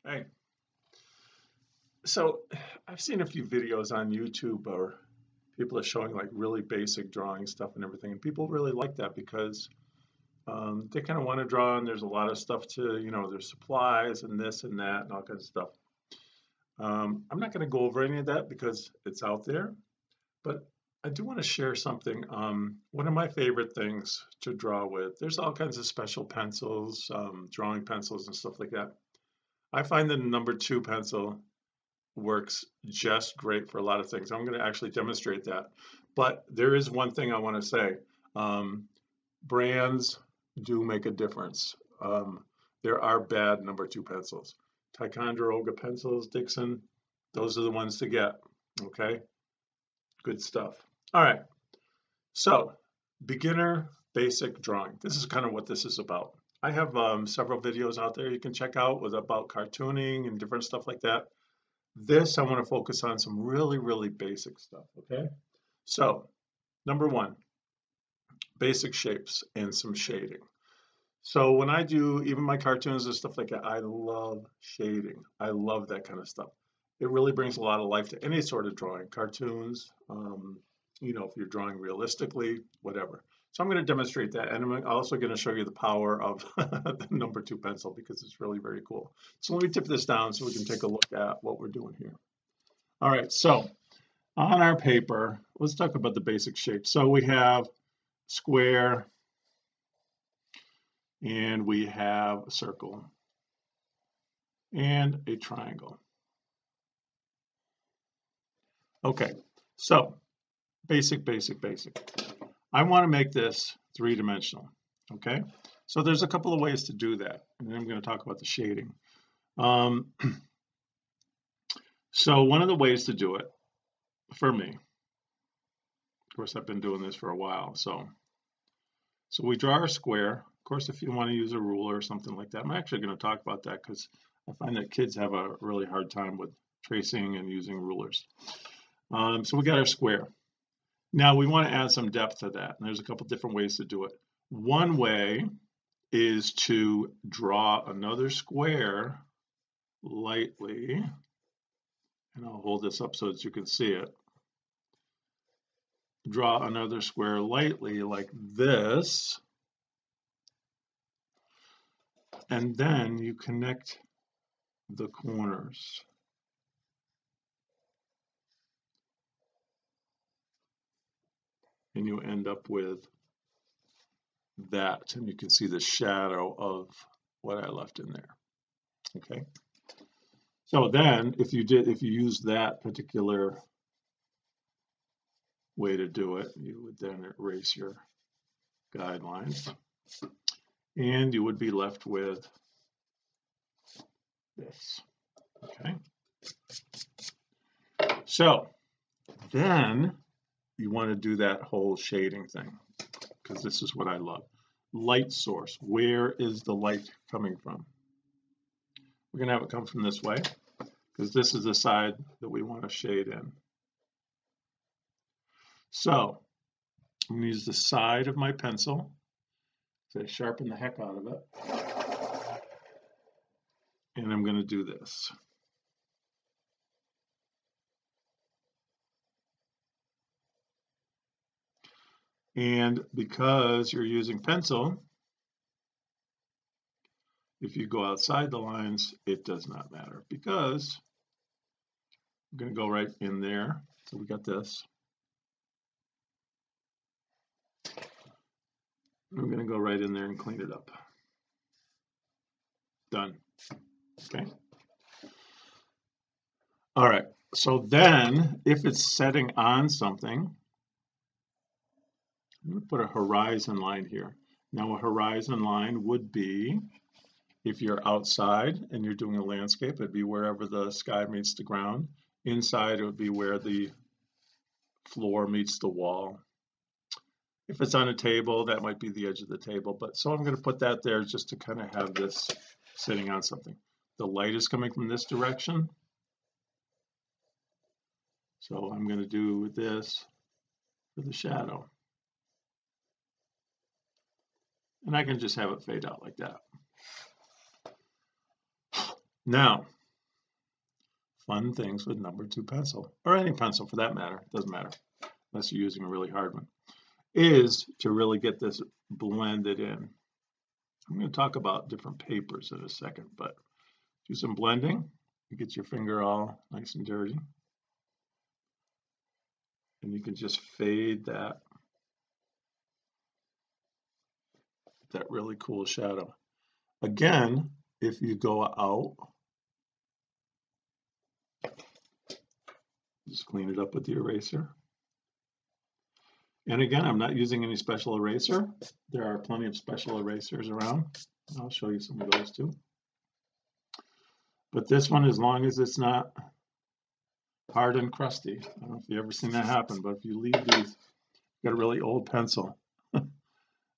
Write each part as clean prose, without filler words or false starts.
Hey, so I've seen a few videos on YouTube or people are showing like really basic drawing stuff and everything, and people really like that because they kind of want to draw, and there's a lot of stuff to, there's supplies and this and that and all kinds of stuff. I'm not going to go over any of that because it's out there, but I do want to share something. One of my favorite things to draw with, there's all kinds of special pencils, drawing pencils and stuff like that. I find the number two pencil works just great for a lot of things. I'm going to actually demonstrate that. But there is one thing I want to say. Um, Brands do make a difference. There are bad number two pencils. Ticonderoga pencils, Dixon, those are the ones to get. Okay, good stuff. All right, so beginner basic drawing. This is kind of what this is about. I have several videos out there you can check out with about cartooning and different stuff like that. This, I want to focus on some really, really basic stuff, okay? So, number one, basic shapes and some shading. So when I do even my cartoons and stuff like that, I love shading. I love that kind of stuff. It really brings a lot of life to any sort of drawing, cartoons, if you're drawing realistically, whatever. So I'm going to demonstrate that, and I'm also going to show you the power of the number two pencil because it's really very cool. So let me tip this down so we can take a look at what we're doing here. All right, so on our paper, let's talk about the basic shape. So we have square and we have a circle and a triangle. Okay, so basic. I want to make this three-dimensional, okay? So there's a couple of ways to do that, and then I'm going to talk about the shading. So one of the ways to do it, for me, of course, I've been doing this for a while, so we draw our square. Of course, if you want to use a ruler or something like that, I'm actually going to talk about that because I find that kids have a really hard time with tracing and using rulers. So we got our square. Now we want to add some depth to that, and there's a couple different ways to do it. One way is to draw another square lightly, and I'll hold this up so that you can see it. Draw another square lightly like this, and then you connect the corners. And you end up with that, and you can see the shadow of what I left in there. Okay. So then if you use that particular way to do it, you would then erase your guidelines and you would be left with this. Okay. So then you want to do that whole shading thing because this is what I love. Light source. Where is the light coming from? We're going to have it come from this way because this is the side that we want to shade in. So I'm going to use the side of my pencil to sharpen the heck out of it. And I'm going to do this. And because you're using pencil, if you go outside the lines, it does not matter because I'm going to go right in there. So we got this. I'm going to go right in there and clean it up. Done. Okay. All right. So then if it's setting on something, I'm going to put a horizon line here. Now a horizon line would be, if you're outside and you're doing a landscape, it'd be wherever the sky meets the ground. Inside, it would be where the floor meets the wall. If it's on a table, that might be the edge of the table. But so I'm going to put that there just to kind of have this sitting on something. The light is coming from this direction. So I'm going to do this for the shadow. And I can just have it fade out like that. Now, fun things with number 2 pencil, or any pencil for that matter, doesn't matter, unless you're using a really hard one, is to really get this blended in. I'm going to talk about different papers in a second, but do some blending. You get your finger all nice and dirty. And you can just fade that really cool shadow. Again, if you go out, just clean it up with the eraser. And again, I'm not using any special eraser. There are plenty of special erasers around. I'll show you some of those too. But this one, as long as it's not hard and crusty, I don't know if you've ever seen that happen, but if you leave these, got a really old pencil,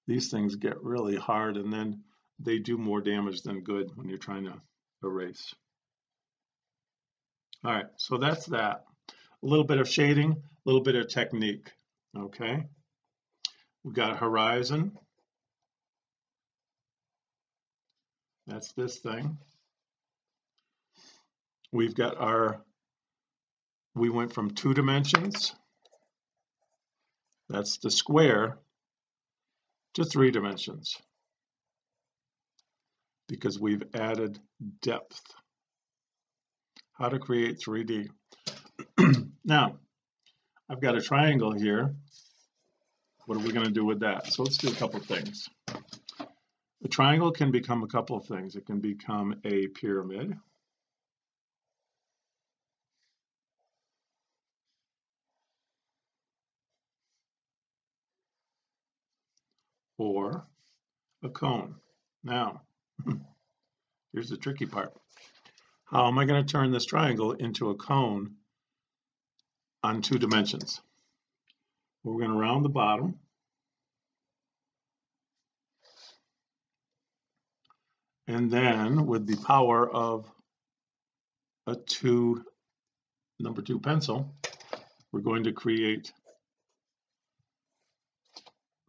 these things get really hard and then they do more damage than good when you're trying to erase. All right, so that's that. A little bit of shading, a little bit of technique. Okay, we've got horizon. That's this thing. We've got we went from 2 dimensions, that's the square, to 3 dimensions because we've added depth. How to create 3D. Now, I've got a triangle here. What are we going to do with that? So let's do a couple of things. The triangle can become a couple of things. It can become a pyramid, or a cone. Now, here's the tricky part. How am I going to turn this triangle into a cone on 2 dimensions? We're going to round the bottom. And then with the power of a number 2 pencil, we're going to create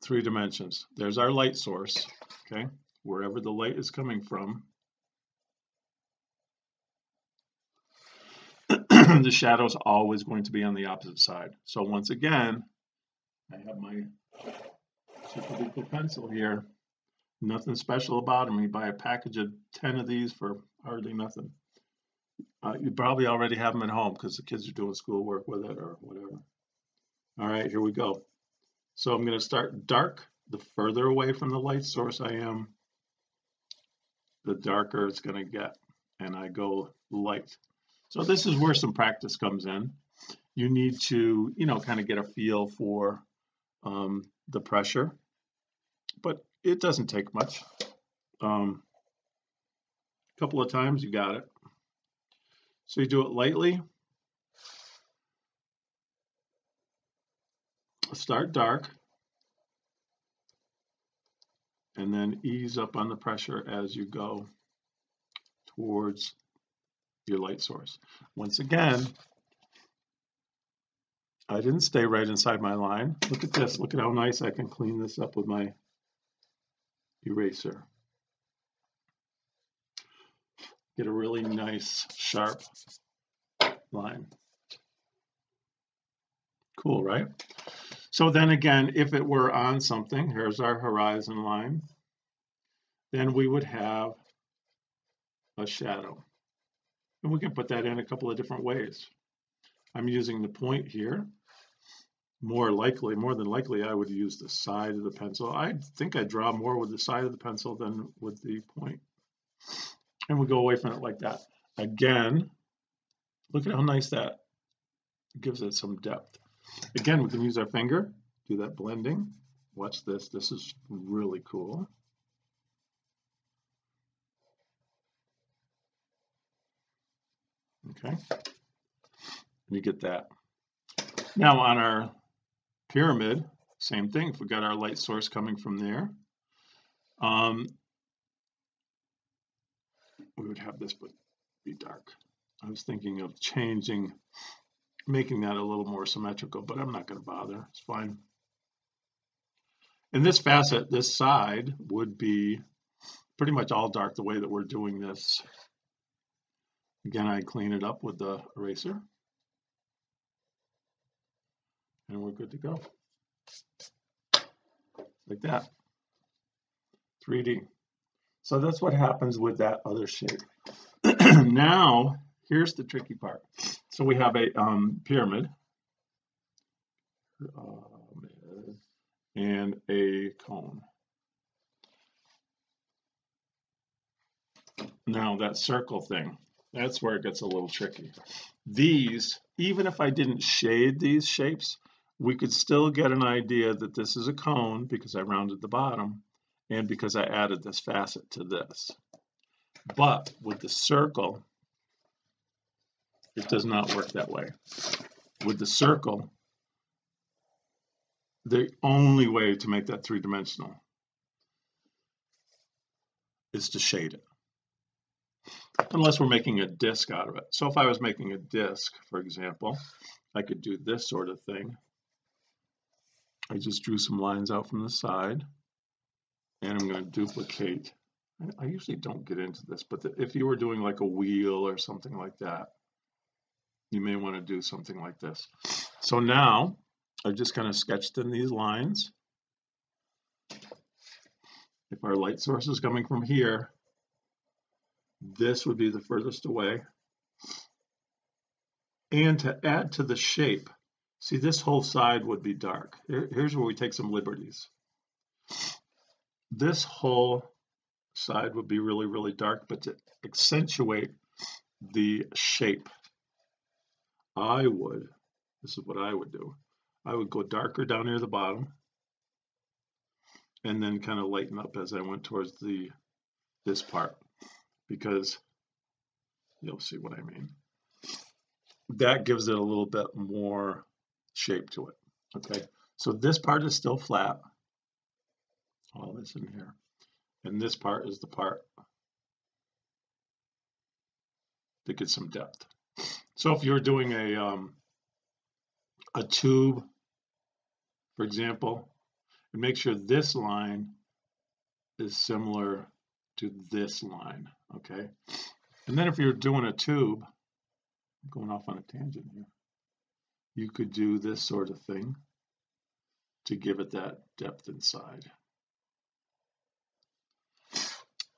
3 dimensions. There's our light source, okay? Wherever the light is coming from. The shadow is always going to be on the opposite side. So once again, I have my Super Duper pencil here. Nothing special about them. You buy a package of 10 of these for hardly nothing. You probably already have them at home because the kids are doing schoolwork with it or whatever. All right, here we go. So I'm going to start dark. The further away from the light source I am, the darker it's going to get. And I go light. So this is where some practice comes in. You need to, kind of get a feel for the pressure, but it doesn't take much. A couple of times you got it. So you do it lightly. Start dark. And then ease up on the pressure as you go towards your light source. Once again, I didn't stay right inside my line. Look at this. Look at how nice I can clean this up with my eraser. Get a really nice, sharp line. Cool, right? So then again, if it were on something, here's our horizon line, then we would have a shadow. And we can put that in a couple of different ways. I'm using the point here. More than likely, I would use the side of the pencil. I think I draw more with the side of the pencil than with the point. And we go away from it like that. Again, look at how nice that gives it some depth. Again, we can use our finger, do that blending. Watch this. This is really cool. Okay. And you get that. Now on our pyramid, same thing. If we got our light source coming from there, we would have this be dark. I was thinking of making that a little more symmetrical, but I'm not going to bother. It's fine. And this facet, this side, would be pretty much all dark the way that we're doing this Again, I clean it up with the eraser, and we're good to go. Like that. 3D. So that's what happens with that other shape. Now, here's the tricky part. So we have a pyramid and a cone. Now that circle thing, that's where it gets a little tricky. These, even if I didn't shade these shapes, we could still get an idea that this is a cone because I rounded the bottom and because I added this facet to this. But with the circle, it does not work that way. With the circle, the only way to make that three-dimensional is to shade it. Unless we're making a disc out of it. So if I was making a disc, for example, I could do this sort of thing. I just drew some lines out from the side, and I'm going to duplicate. I usually don't get into this, but if you were doing like a wheel or something like that, you may want to do something like this. So now I've just kind of sketched in these lines. If our light source is coming from here, this would be the furthest away. And to add to the shape, see, this whole side would be dark. Here's where we take some liberties. This whole side would be really, really dark, but to accentuate the shape, this is what I would do. I would go darker down near the bottom and then kind of lighten up as I went towards this part, because you'll see what I mean. That gives it a little bit more shape to it. Okay, so this part is still flat, all this in here, and this part is the part that gets some depth. So if you're doing a tube, for example, and make sure this line is similar to this line, okay? And then if you're doing a tube, I'm going off on a tangent here, you could do this sort of thing to give it that depth inside.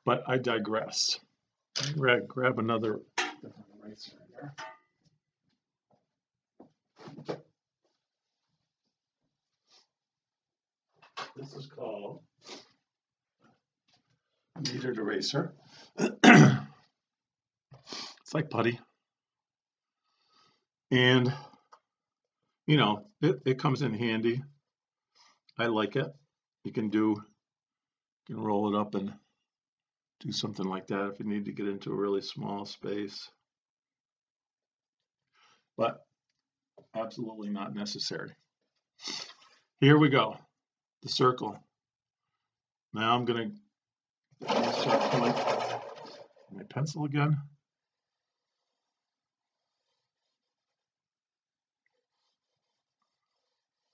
But I digress. Grab another eraser here. This is called a metered eraser. It's like putty. And, you know, it comes in handy. I like it. You can roll it up and do something like that if you need to get into a really small space. But absolutely not necessary. Here we go. The circle. Now I'm going to start pulling my pencil again.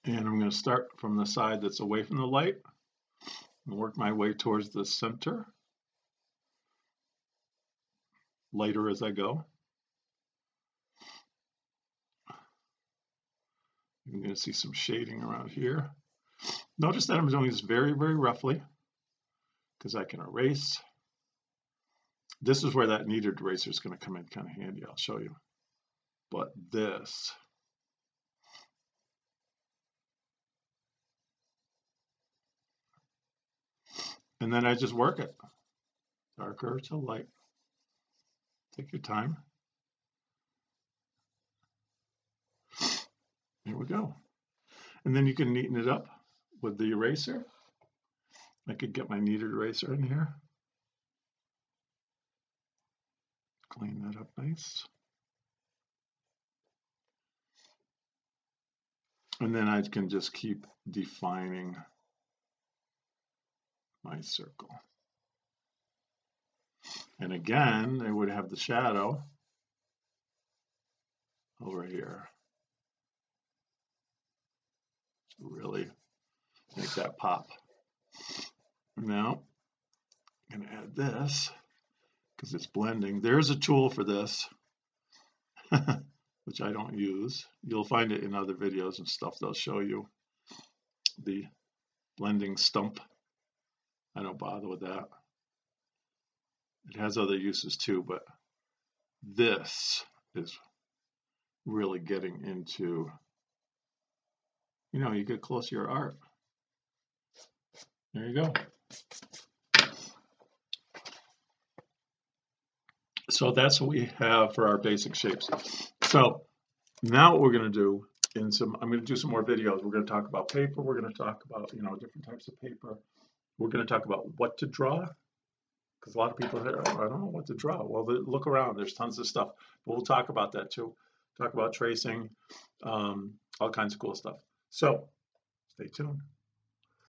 And I'm going to start from the side that's away from the light and work my way towards the center, lighter as I go. You're going to see some shading around here. Notice that I'm doing this very, very roughly because I can erase. This is where that kneaded eraser is going to come in kind of handy. I'll show you. But this, and then I just work it, darker to light. Take your time. Here we go. And then you can neaten it up with the eraser. I could get my kneaded eraser in here. Clean that up nice. And then I can just keep defining my circle. And again, I would have the shadow over here to really make that pop. Now, I'm going to add this because it's blending. There's a tool for this. which I don't use. You'll find it in other videos and stuff. They'll show you the blending stump. I don't bother with that. It has other uses too, but this is really getting into, you get close to your art. There you go. So that's what we have for our basic shapes. So now what we're going to do I'm going to do some more videos. We're going to talk about paper. We're going to talk about, different types of paper. We're going to talk about what to draw, because a lot of people say, oh, I don't know what to draw. Well, look around. There's tons of stuff. But we'll talk about that too. Talk about tracing, all kinds of cool stuff. So stay tuned.